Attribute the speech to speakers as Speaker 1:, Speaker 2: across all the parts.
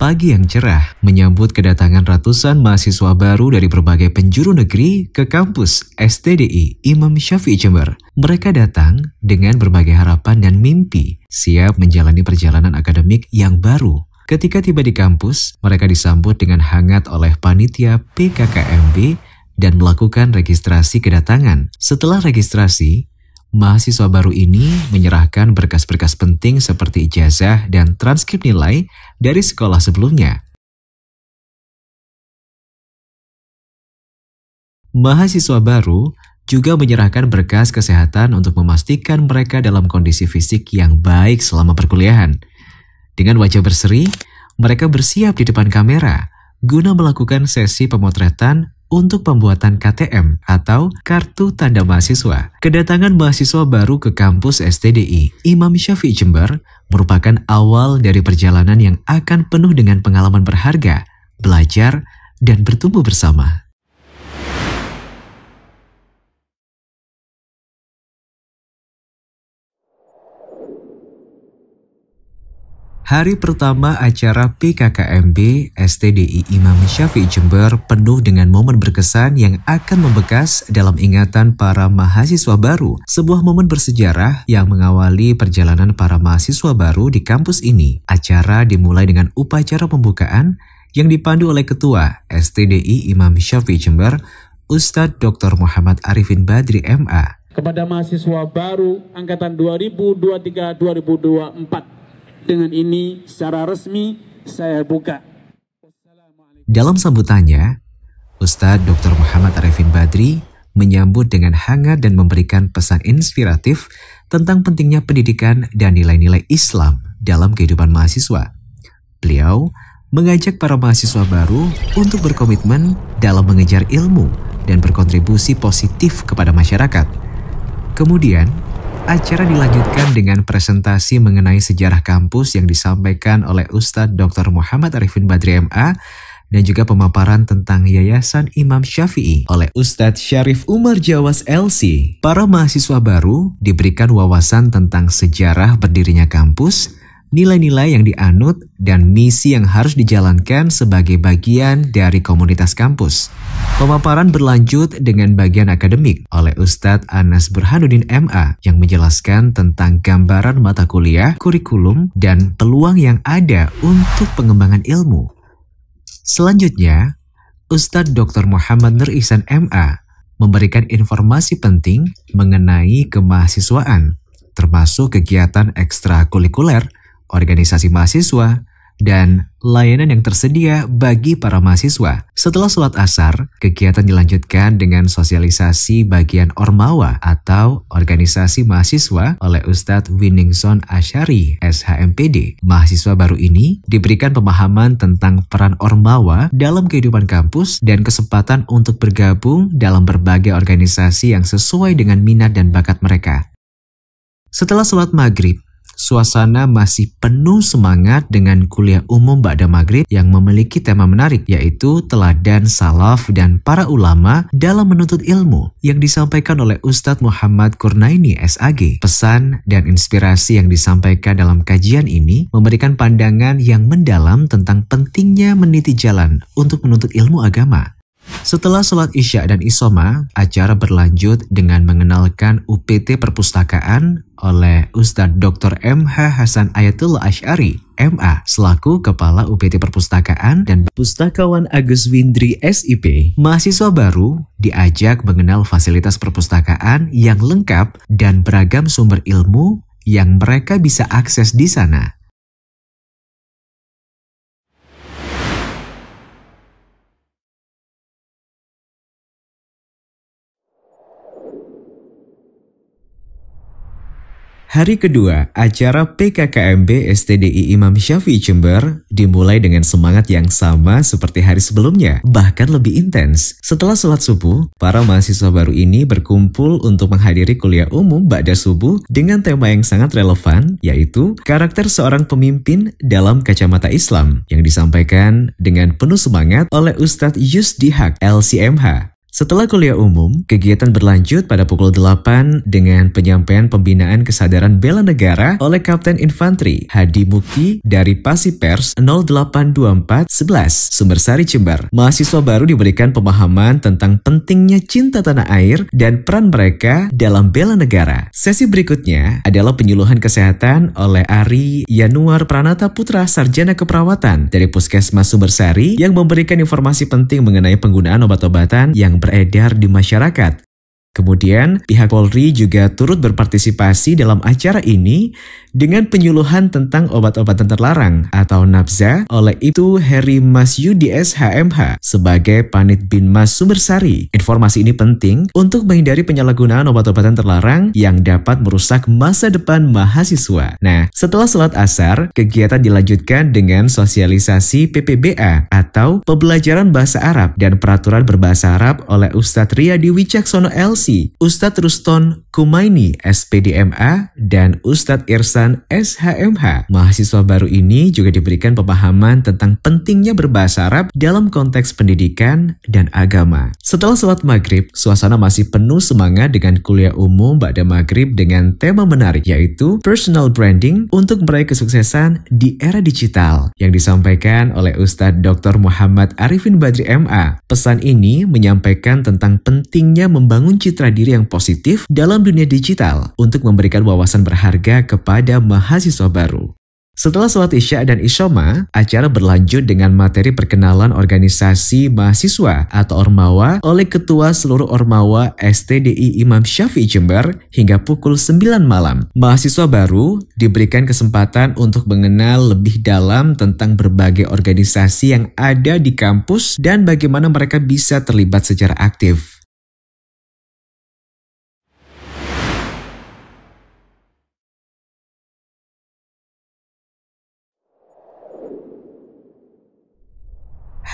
Speaker 1: pagi yang cerah menyambut kedatangan ratusan mahasiswa baru dari berbagai penjuru negeri ke kampus STDI Imam Syafi'i Jember. Mereka datang dengan berbagai harapan dan mimpi, siap menjalani perjalanan akademik yang baru. Ketika tiba di kampus, mereka disambut dengan hangat oleh panitia PKKMB dan melakukan registrasi kedatangan. Setelah registrasi, mahasiswa baru ini menyerahkan berkas-berkas penting seperti ijazah dan transkrip nilai dari sekolah sebelumnya. Mahasiswa baru juga menyerahkan berkas kesehatan untuk memastikan mereka dalam kondisi fisik yang baik selama perkuliahan. Dengan wajah berseri, mereka bersiap di depan kamera guna melakukan sesi pemotretan untuk pembuatan KTM atau Kartu Tanda Mahasiswa. Kedatangan mahasiswa baru ke kampus STDI Imam Syafi'i Jember merupakan awal dari perjalanan yang akan penuh dengan pengalaman berharga, belajar, dan bertumbuh bersama. Hari pertama acara PKKMB STDI Imam Syafi'i Jember penuh dengan momen berkesan yang akan membekas dalam ingatan para mahasiswa baru. Sebuah momen bersejarah yang mengawali perjalanan para mahasiswa baru di kampus ini. Acara dimulai dengan upacara pembukaan yang dipandu oleh Ketua STDI Imam Syafi'i Jember, Ustadz Dr. Muhammad Arifin Badri MA.
Speaker 2: Kepada mahasiswa baru angkatan 2023-2024. Dengan ini secara resmi saya buka.
Speaker 1: Dalam sambutannya, Ustadz Dr. Muhammad Arifin Badri menyambut dengan hangat dan memberikan pesan inspiratif tentang pentingnya pendidikan dan nilai-nilai Islam dalam kehidupan mahasiswa. Beliau mengajak para mahasiswa baru untuk berkomitmen dalam mengejar ilmu dan berkontribusi positif kepada masyarakat. Kemudian, acara dilanjutkan dengan presentasi mengenai sejarah kampus yang disampaikan oleh Ustadz Dr. Muhammad Arifin Badri MA dan juga pemaparan tentang Yayasan Imam Syafi'i oleh Ustadz Syarif Umar Jawas LC. Para mahasiswa baru diberikan wawasan tentang sejarah berdirinya kampus, nilai-nilai yang dianut, dan misi yang harus dijalankan sebagai bagian dari komunitas kampus. Pemaparan berlanjut dengan bagian akademik oleh Ustadz Anas Burhanuddin MA yang menjelaskan tentang gambaran mata kuliah, kurikulum, dan peluang yang ada untuk pengembangan ilmu. Selanjutnya, Ustadz Dr. Muhammad Nur Ihsan MA memberikan informasi penting mengenai kemahasiswaan, termasuk kegiatan ekstrakurikuler, organisasi mahasiswa, dan layanan yang tersedia bagi para mahasiswa. Setelah sholat asar, kegiatan dilanjutkan dengan sosialisasi bagian Ormawa atau organisasi mahasiswa oleh Ustadz Winningson Asyari, SHMPD. Mahasiswa baru ini diberikan pemahaman tentang peran Ormawa dalam kehidupan kampus dan kesempatan untuk bergabung dalam berbagai organisasi yang sesuai dengan minat dan bakat mereka. Setelah sholat maghrib, suasana masih penuh semangat dengan kuliah umum ba'da maghrib yang memiliki tema menarik, yaitu teladan salaf dan para ulama dalam menuntut ilmu yang disampaikan oleh Ustadz Muhammad Kurnaini SAG. Pesan dan inspirasi yang disampaikan dalam kajian ini memberikan pandangan yang mendalam tentang pentingnya meniti jalan untuk menuntut ilmu agama. Setelah sholat Isya dan Isoma, acara berlanjut dengan mengenalkan UPT Perpustakaan oleh Ustadz Dr. MH Hasan Ayatullah Asy'ari, MA, selaku Kepala UPT Perpustakaan, dan Pustakawan Agus Windri SIP. Mahasiswa baru diajak mengenal fasilitas perpustakaan yang lengkap dan beragam sumber ilmu yang mereka bisa akses di sana. Hari kedua, acara PKKMB STDI Imam Syafi'i Jember dimulai dengan semangat yang sama seperti hari sebelumnya, bahkan lebih intens. Setelah sholat subuh, para mahasiswa baru ini berkumpul untuk menghadiri kuliah umum ba'da subuh dengan tema yang sangat relevan, yaitu karakter seorang pemimpin dalam kacamata Islam, yang disampaikan dengan penuh semangat oleh Ustadz Yusdihak LCMH. Setelah kuliah umum, kegiatan berlanjut pada pukul 8 dengan penyampaian pembinaan kesadaran bela negara oleh Kapten Infanteri Hadi Mukti dari Pasipers 082411 Sumbersari, Jember. Mahasiswa baru diberikan pemahaman tentang pentingnya cinta tanah air dan peran mereka dalam bela negara. Sesi berikutnya adalah penyuluhan kesehatan oleh Ari Yanuar Pranata Putra Sarjana Keperawatan dari Puskesmas Sumbersari yang memberikan informasi penting mengenai penggunaan obat-obatan yang beredar di masyarakat. Kemudian, pihak Polri juga turut berpartisipasi dalam acara ini dengan penyuluhan tentang obat-obatan terlarang atau NABZA oleh Ibtu Heri Masyudi SHMH sebagai Panit Binmas Sumbersari. Informasi ini penting untuk menghindari penyalahgunaan obat-obatan terlarang yang dapat merusak masa depan mahasiswa. Nah, setelah sholat asar, kegiatan dilanjutkan dengan sosialisasi PPBA atau Pembelajaran Bahasa Arab dan Peraturan Berbahasa Arab oleh Ustadz Riyadi Wicaksono LC, Ustadz Ruston Kumaini SPDMA, dan Ustadz Irsan SHMH. Mahasiswa baru ini juga diberikan pemahaman tentang pentingnya berbahasa Arab dalam konteks pendidikan dan agama. Setelah sholat maghrib, suasana masih penuh semangat dengan kuliah umum ba'da maghrib dengan tema menarik yaitu Personal Branding untuk meraih kesuksesan di era digital yang disampaikan oleh Ustadz Dr. Muhammad Arifin Badri MA. Pesan ini menyampaikan tentang pentingnya membangun citra diri yang positif dalam dunia digital untuk memberikan wawasan berharga kepada mahasiswa baru. Setelah sholat Isya dan Isyoma, acara berlanjut dengan materi perkenalan organisasi mahasiswa atau Ormawa oleh Ketua Seluruh Ormawa STDI Imam Syafi'i Jember hingga pukul 9 malam. Mahasiswa baru diberikan kesempatan untuk mengenal lebih dalam tentang berbagai organisasi yang ada di kampus dan bagaimana mereka bisa terlibat secara aktif.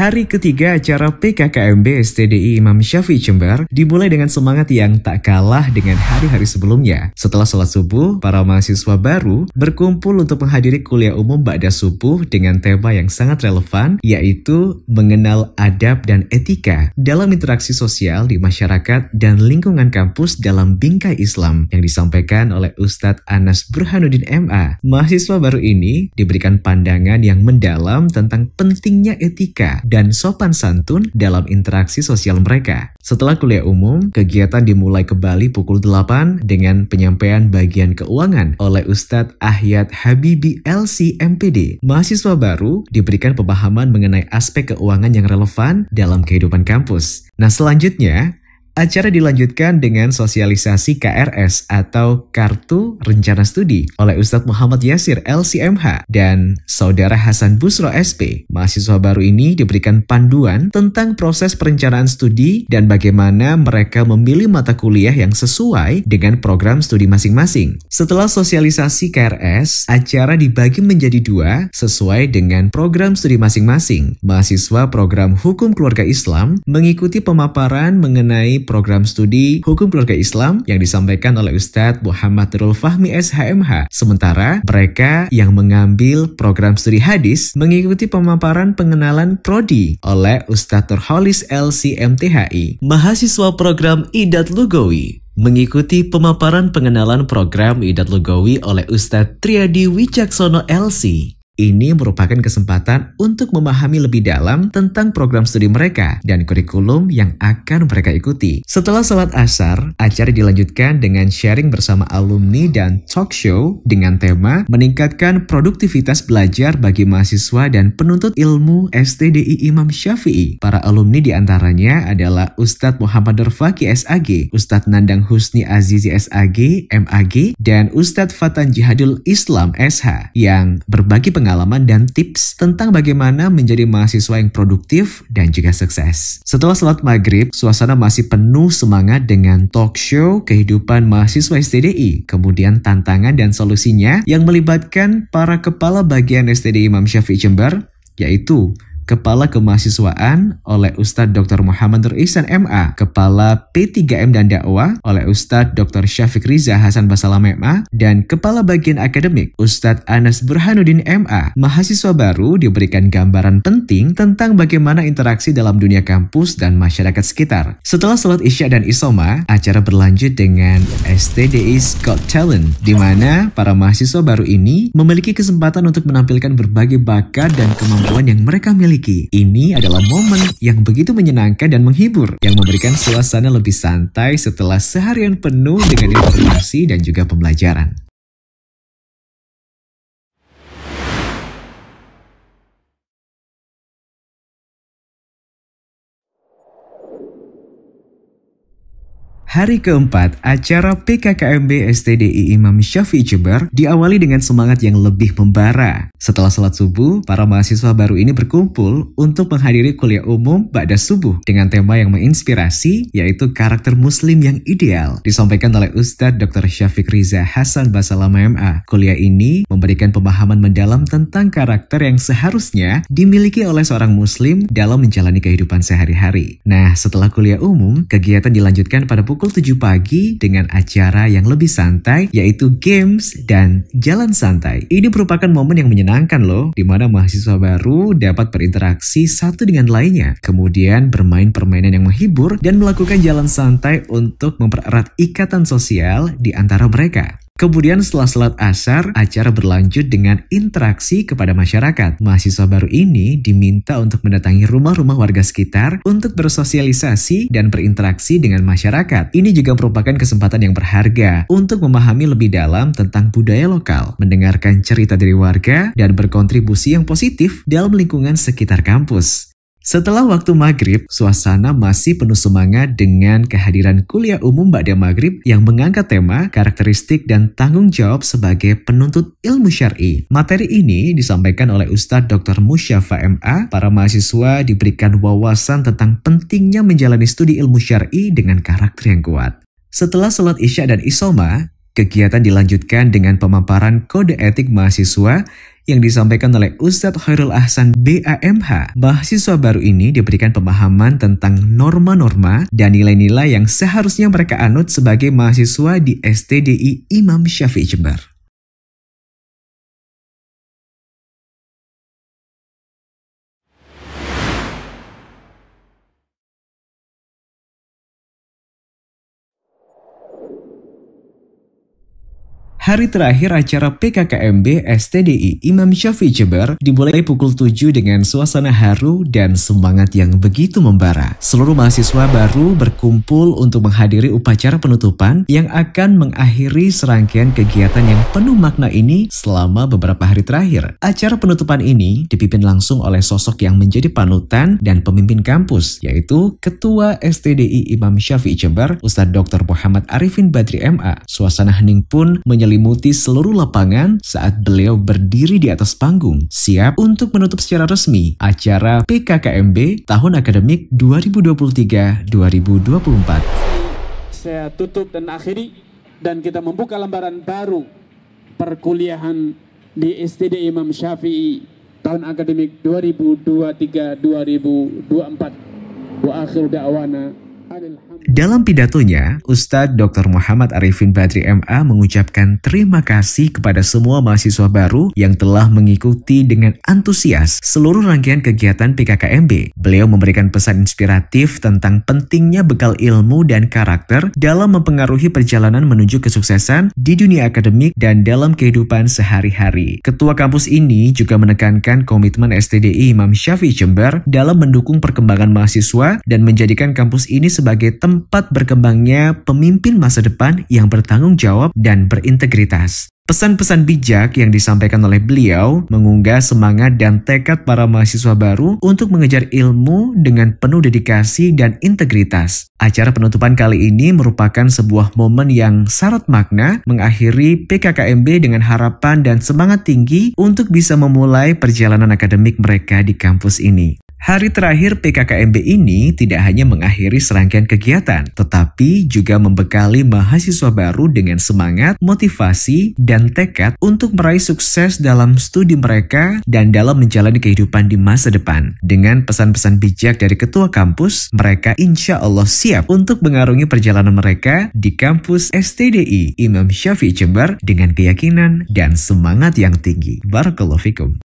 Speaker 1: Hari ketiga acara PKKMB STDI Imam Syafi'i Jember dimulai dengan semangat yang tak kalah dengan hari-hari sebelumnya. Setelah sholat subuh, para mahasiswa baru berkumpul untuk menghadiri kuliah umum ba'da subuh dengan tema yang sangat relevan, yaitu mengenal adab dan etika dalam interaksi sosial di masyarakat dan lingkungan kampus dalam bingkai Islam yang disampaikan oleh Ustadz Anas Burhanuddin MA. Mahasiswa baru ini diberikan pandangan yang mendalam tentang pentingnya etika dan sopan santun dalam interaksi sosial mereka. Setelah kuliah umum, kegiatan dimulai kembali pukul 8 dengan penyampaian bagian keuangan oleh Ustadz Ahyad Habibi LC MPD. Mahasiswa baru diberikan pemahaman mengenai aspek keuangan yang relevan dalam kehidupan kampus. Nah, selanjutnya, acara dilanjutkan dengan sosialisasi KRS atau Kartu Rencana Studi oleh Ustadz Muhammad Yasir LCMH dan Saudara Hasan Busro SP. Mahasiswa baru ini diberikan panduan tentang proses perencanaan studi dan bagaimana mereka memilih mata kuliah yang sesuai dengan program studi masing-masing. Setelah sosialisasi KRS, acara dibagi menjadi dua sesuai dengan program studi masing-masing. Mahasiswa program Hukum Keluarga Islam mengikuti pemaparan mengenai program studi Hukum Keluarga Islam yang disampaikan oleh Ustadz Muhammad Nurul Fahmi SHMH. Sementara mereka yang mengambil program studi hadis mengikuti pemaparan pengenalan prodi oleh Ustadz Nurholis LC MTHI. Mahasiswa program Idat Lugawi mengikuti pemaparan pengenalan program Idat Lugawi oleh Ustadz Triadi Wicaksono LC. Ini merupakan kesempatan untuk memahami lebih dalam tentang program studi mereka dan kurikulum yang akan mereka ikuti. Setelah sholat asar, acara dilanjutkan dengan sharing bersama alumni dan talk show dengan tema meningkatkan produktivitas belajar bagi mahasiswa dan penuntut ilmu STDI Imam Syafi'i. Para alumni diantaranya adalah Ustadz Muhammad Darfaki SAG, Ustadz Nandang Husni Azizi SAG, MAG, dan Ustadz Fatan Jihadul Islam SH yang berbagi pengalaman dan tips tentang bagaimana menjadi mahasiswa yang produktif dan juga sukses. Setelah sholat maghrib, suasana masih penuh semangat dengan talk show kehidupan mahasiswa STDI, kemudian tantangan dan solusinya yang melibatkan para kepala bagian STDI Imam Syafi'i Jember, yaitu Kepala Kemahasiswaan oleh Ustadz Dr. Muhammad Nur Ihsan MA, Kepala P3M dan Dakwah oleh Ustadz Dr. Syafiq Riza Hasan Basalam MA, dan Kepala Bagian Akademik Ustadz Anas Burhanuddin MA. Mahasiswa baru diberikan gambaran penting tentang bagaimana interaksi dalam dunia kampus dan masyarakat sekitar. Setelah sholat Isya dan Isoma, acara berlanjut dengan STDI's Got Talent, di mana para mahasiswa baru ini memiliki kesempatan untuk menampilkan berbagai bakat dan kemampuan yang mereka miliki. Ini adalah momen yang begitu menyenangkan dan menghibur, yang memberikan suasana lebih santai setelah seharian penuh dengan informasi dan juga pembelajaran. Hari keempat, acara PKKMB STDI Imam Syafi'i Jember diawali dengan semangat yang lebih membara. Setelah sholat subuh, para mahasiswa baru ini berkumpul untuk menghadiri kuliah umum ba'da subuh dengan tema yang menginspirasi, yaitu karakter muslim yang ideal, disampaikan oleh Ustadz Dr. Syafiq Riza Hasan Basalam MA. Kuliah ini memberikan pemahaman mendalam tentang karakter yang seharusnya dimiliki oleh seorang muslim dalam menjalani kehidupan sehari-hari. Nah, setelah kuliah umum, kegiatan dilanjutkan pada pukul 7 pagi dengan acara yang lebih santai, yaitu games dan jalan santai. Ini merupakan momen yang menyenangkan loh, di mana mahasiswa baru dapat berinteraksi satu dengan lainnya, kemudian bermain permainan yang menghibur dan melakukan jalan santai untuk mempererat ikatan sosial di antara mereka. Kemudian setelah sholat asar, acara berlanjut dengan interaksi kepada masyarakat. Mahasiswa baru ini diminta untuk mendatangi rumah-rumah warga sekitar untuk bersosialisasi dan berinteraksi dengan masyarakat. Ini juga merupakan kesempatan yang berharga untuk memahami lebih dalam tentang budaya lokal, mendengarkan cerita dari warga, dan berkontribusi yang positif dalam lingkungan sekitar kampus. Setelah waktu maghrib, suasana masih penuh semangat dengan kehadiran kuliah umum ba'da maghrib yang mengangkat tema karakteristik dan tanggung jawab sebagai penuntut ilmu syar'i. Materi ini disampaikan oleh Ustadz Dr. Musyafa MA. Para mahasiswa diberikan wawasan tentang pentingnya menjalani studi ilmu syar'i dengan karakter yang kuat. Setelah sholat Isya dan Isoma, kegiatan dilanjutkan dengan pemaparan kode etik mahasiswa yang disampaikan oleh Ustadz Khairul Ahsan BAMH. Mahasiswa baru ini diberikan pemahaman tentang norma-norma dan nilai-nilai yang seharusnya mereka anut sebagai mahasiswa di STDI Imam Syafi'i Jember. Hari terakhir acara PKKMB STDI Imam Syafi'i Jember dimulai pukul 7 dengan suasana haru dan semangat yang begitu membara. Seluruh mahasiswa baru berkumpul untuk menghadiri upacara penutupan yang akan mengakhiri serangkaian kegiatan yang penuh makna ini selama beberapa hari terakhir. Acara penutupan ini dipimpin langsung oleh sosok yang menjadi panutan dan pemimpin kampus, yaitu Ketua STDI Imam Syafi'i Jember, Ustadz Dr. Muhammad Arifin Badri MA. Suasana hening pun menyelimuti seluruh lapangan saat beliau berdiri di atas panggung, siap untuk menutup secara resmi acara PKKMB tahun akademik 2023-2024.
Speaker 2: Saya tutup dan akhiri, dan kita membuka lembaran baru perkuliahan di STDI Imam Syafi'i tahun akademik 2023-2024. Wa akhiru da'wana
Speaker 1: Dalam pidatonya, Ustadz Dr. Muhammad Arifin Badri MA mengucapkan terima kasih kepada semua mahasiswa baru yang telah mengikuti dengan antusias seluruh rangkaian kegiatan PKKMB. Beliau memberikan pesan inspiratif tentang pentingnya bekal ilmu dan karakter dalam mempengaruhi perjalanan menuju kesuksesan di dunia akademik dan dalam kehidupan sehari-hari. Ketua kampus ini juga menekankan komitmen STDI Imam Syafi'i Jember dalam mendukung perkembangan mahasiswa dan menjadikan kampus ini sebagai tempat berkembangnya pemimpin masa depan yang bertanggung jawab dan berintegritas. Pesan-pesan bijak yang disampaikan oleh beliau mengunggah semangat dan tekad para mahasiswa baru untuk mengejar ilmu dengan penuh dedikasi dan integritas. Acara penutupan kali ini merupakan sebuah momen yang syarat makna, mengakhiri PKKMB dengan harapan dan semangat tinggi untuk bisa memulai perjalanan akademik mereka di kampus ini. Hari terakhir PKKMB ini tidak hanya mengakhiri serangkaian kegiatan, tetapi juga membekali mahasiswa baru dengan semangat, motivasi, dan tekad untuk meraih sukses dalam studi mereka dan dalam menjalani kehidupan di masa depan. Dengan pesan-pesan bijak dari ketua kampus, mereka insya Allah siap untuk mengarungi perjalanan mereka di kampus STDI Imam Syafi'i Jember dengan keyakinan dan semangat yang tinggi. Barakallahu fikum.